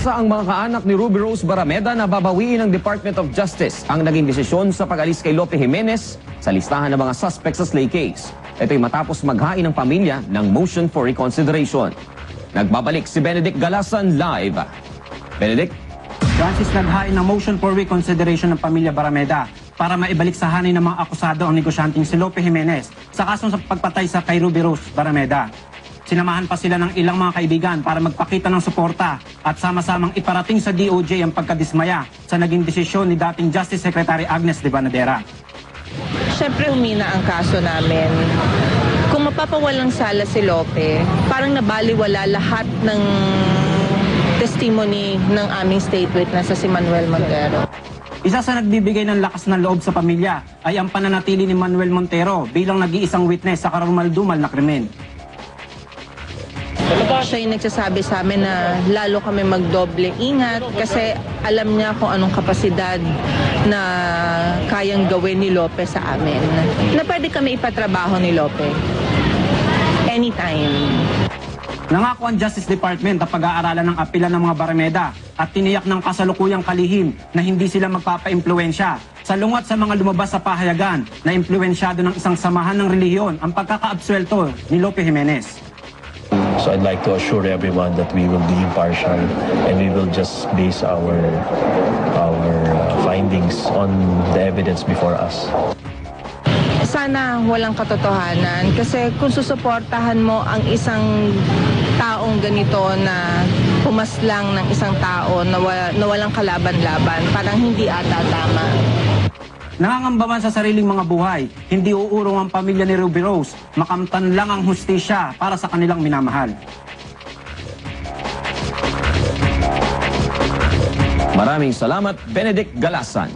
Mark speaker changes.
Speaker 1: Umaasa ang mga kaanak ni Ruby Rose Barameda na babawiin ng Department of Justice ang naging desisyon sa pag-alis kay Lope Jimenez sa listahan ng mga suspects sa slay case. Ito'y matapos maghain ng pamilya ng motion for reconsideration. Nagbabalik si Benedict Galasan live. Benedict?
Speaker 2: Francis, naghain ng motion for reconsideration ng pamilya Barameda para maibalik sa hanay ng mga akusado ang negosyanteng si Lope Jimenez sa kasong sa pagpatay sa kay Ruby Rose Barameda. Sinamahan pa sila ng ilang mga kaibigan para magpakita ng suporta at sama-samang iparating sa DOJ ang pagkadismaya sa naging desisyon ni dating Justice Secretary Agnes de Banadera.
Speaker 3: Siyempre humina ang kaso namin. Kung mapapawalang sala si Lope, parang nabaliwala lahat ng testimony ng aming state witness na si Manuel Montero.
Speaker 2: Isa sa nagbibigay ng lakas ng loob sa pamilya ay ang pananatili ni Manuel Montero bilang nag-iisang witness sa karumaldumal na krimen.
Speaker 3: Siya yung nagsasabi sa amin na lalo kami magdoble ingat kasi alam niya kung anong kapasidad na kayang gawin ni Lope sa amin. Na pwede kami ipatrabaho ni Lope. Anytime.
Speaker 2: Nangako ang Justice Department ang pag-aaralan ng apela ng mga Barameda at tiniyak ng kasalukuyang kalihim na hindi sila magpapa-impluensya. Salungat sa mga lumabas sa pahayagan na impluensyado ng isang samahan ng relihiyon ang pagkakaabsuelto ni Lope Jimenez.
Speaker 4: So I'd like to assure everyone that we will be impartial and we will just base our findings on the evidence before us.
Speaker 3: Sana walang katotohanan kasi kung susuportahan mo ang isang taong ganito na pumaslang ng isang tao na walang kalaban-laban, parang hindi ata tama.
Speaker 2: Nangangambaman sa sariling mga buhay, hindi uurong ang pamilya ni Ruby Rose, makamtan lang ang hustisya para sa kanilang minamahal.
Speaker 1: Maraming salamat, Benedict Galasan.